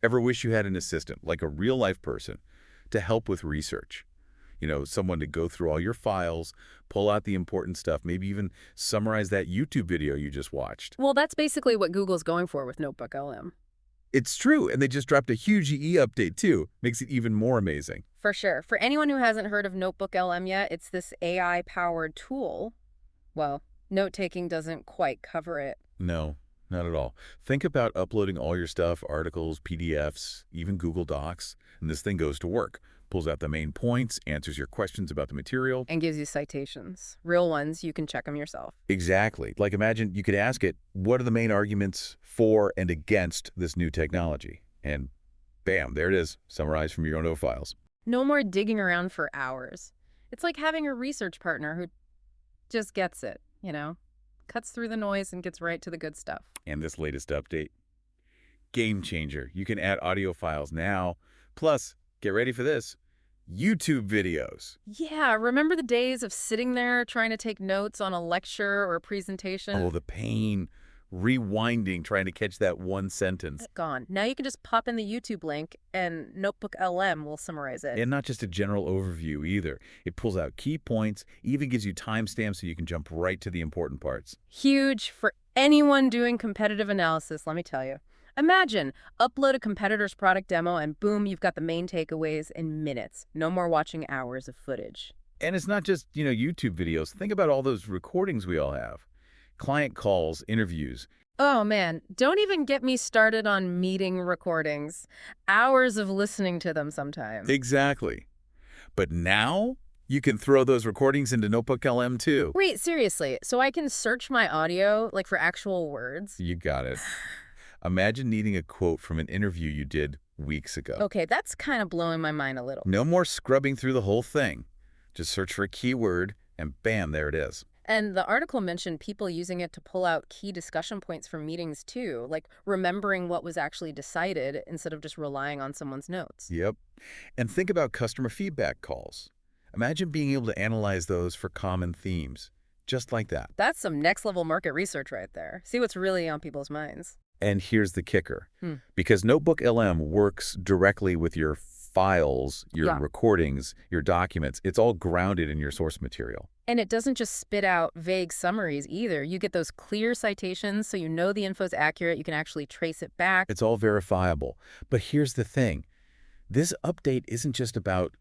Ever wish you had an assistant, like a real-life person, to help with research? Someone to go through all your files, pull out the important stuff, maybe even summarize that YouTube video you just watched. Well, that's basically what Google's going for with NotebookLM. It's true, and they just dropped a huge EE update, too. Makes it even more amazing. For sure. For anyone who hasn't heard of NotebookLM yet, it's this AI-powered tool. Well, note-taking doesn't quite cover it. No, not at all. Think about uploading all your stuff, articles, PDFs, even Google Docs, and this thing goes to work. Pulls out the main points, answers your questions about the material. And gives you citations. Real ones, you can check them yourself. Exactly. Like imagine you could ask it, what are the main arguments for and against this new technology? And bam, there it is, summarized from your own files. No more digging around for hours. It's like having a research partner who just gets it, cuts through the noise and gets right to the good stuff. And this latest update, game changer. You can add audio files now. Plus, get ready for this, YouTube videos. Yeah, remember the days of sitting there trying to take notes on a lecture or a presentation? Oh, the pain. Rewinding, trying to catch that one sentence. Gone. Now you can just pop in the YouTube link and NotebookLM will summarize it. And not just a general overview either. It pulls out key points, even gives you timestamps so you can jump right to the important parts. Huge for anyone doing competitive analysis, let me tell you. Imagine, upload a competitor's product demo and boom, you've got the main takeaways in minutes. No more watching hours of footage. And it's not just, YouTube videos. Think about all those recordings we all have. Client calls, interviews. Oh man, don't even get me started on meeting recordings. Hours of listening to them sometimes. Exactly. But now you can throw those recordings into NotebookLM too. Wait, seriously, so I can search my audio, like for actual words? You got it. Imagine needing a quote from an interview you did weeks ago. Okay, that's kind of blowing my mind a little. No more scrubbing through the whole thing. Just search for a keyword and bam, there it is. And the article mentioned people using it to pull out key discussion points from meetings too, like remembering what was actually decided instead of just relying on someone's notes. Yep. And think about customer feedback calls. Imagine being able to analyze those for common themes, just like that. That's some next-level market research right there. See what's really on people's minds. And here's the kicker. Because NotebookLM works directly with your files, your recordings, your documents. It's all grounded in your source material. And it doesn't just spit out vague summaries either. You get those clear citations so you know the info's accurate. You can actually trace it back. It's all verifiable. But here's the thing. This update isn't just about,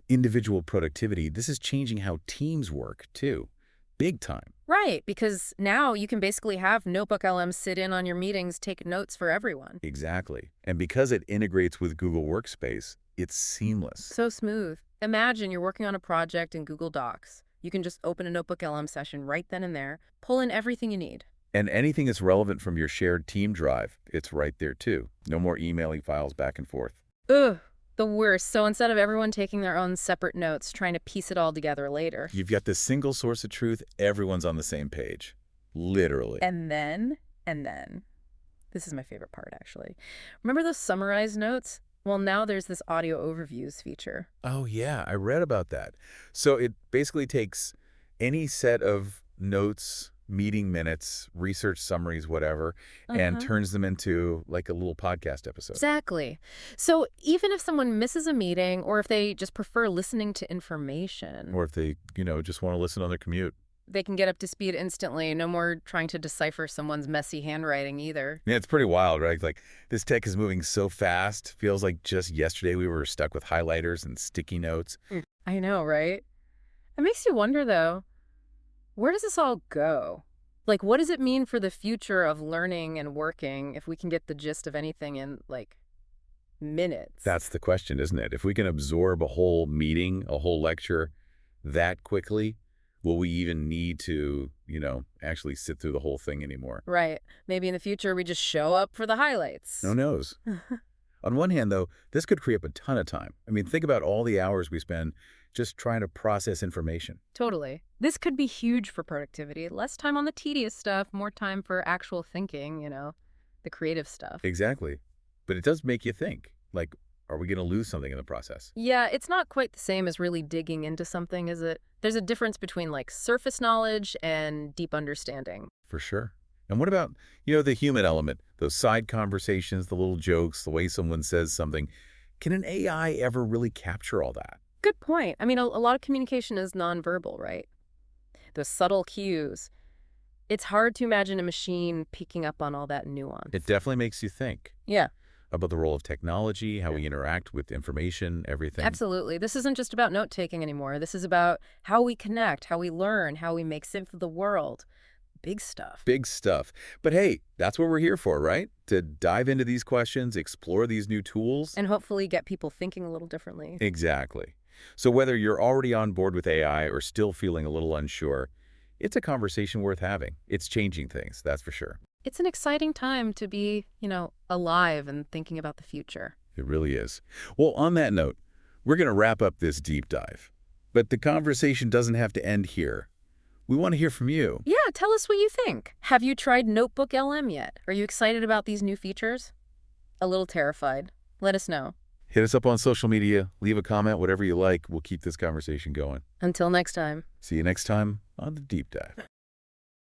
individual productivity. This is changing how teams work, too. Big time. Right, because now you can basically have NotebookLM sit in on your meetings, take notes for everyone. Exactly. And because it integrates with Google Workspace, it's seamless. So smooth. Imagine you're working on a project in Google Docs. You can just open a NotebookLM session right then and there, pull in everything you need. And anything that's relevant from your shared team drive, it's right there too. No more emailing files back and forth. Ugh, the worst. So instead of everyone taking their own separate notes, trying to piece it all together later. You've got this single source of truth, everyone's on the same page. Literally. And then, this is my favorite part actually. Remember those summarized notes? Well, now there's this audio overviews feature. Oh yeah, I read about that. So it basically takes any set of notes, meeting minutes, research summaries, whatever, and turns them into like a little podcast episode. Exactly. So even if someone misses a meeting or if they just prefer listening to information. Or if they, just want to listen on their commute. They can get up to speed instantly. No more trying to decipher someone's messy handwriting either. Yeah, it's pretty wild, right? Like this tech is moving so fast. Feels like just yesterday we were stuck with highlighters and sticky notes. I know, right? It makes you wonder, though, where does this all go? Like, what does it mean for the future of learning and working if we can get the gist of anything in, minutes? That's the question, isn't it? If we can absorb a whole meeting, a whole lecture that quickly, will we even need to, actually sit through the whole thing anymore? Right. Maybe in the future we just show up for the highlights. Who knows? On one hand, though, this could free up a ton of time. I mean, think about all the hours we spend just trying to process information. Totally. This could be huge for productivity. Less time on the tedious stuff, more time for actual thinking, the creative stuff. Exactly. But it does make you think, are we going to lose something in the process? Yeah, it's not quite the same as really digging into something, is it? There's a difference between surface knowledge and deep understanding. For sure. And what about, the human element, those side conversations, the little jokes, the way someone says something? Can an AI ever really capture all that? Good point. I mean, a lot of communication is nonverbal, right? Those subtle cues. It's hard to imagine a machine picking up on all that nuance. It definitely makes you think Yeah, about the role of technology, how we interact with information, everything. absolutely. This isn't just about note-taking anymore. This is about how we connect, how we learn, how we make sense of the world. Big stuff. Big stuff. But hey, that's what we're here for, right? To dive into these questions, explore these new tools. And hopefully get people thinking a little differently. Exactly. So whether you're already on board with AI or still feeling a little unsure, it's a conversation worth having. It's changing things, that's for sure. It's an exciting time to be, alive and thinking about the future. It really is. Well, on that note, we're going to wrap up this deep dive. But the conversation doesn't have to end here. We want to hear from you. Yeah, tell us what you think. Have you tried NotebookLM yet? Are you excited about these new features? A little terrified? Let us know. Hit us up on social media, leave a comment, whatever you like. We'll keep this conversation going. Until next time. See you next time on The Deep Dive.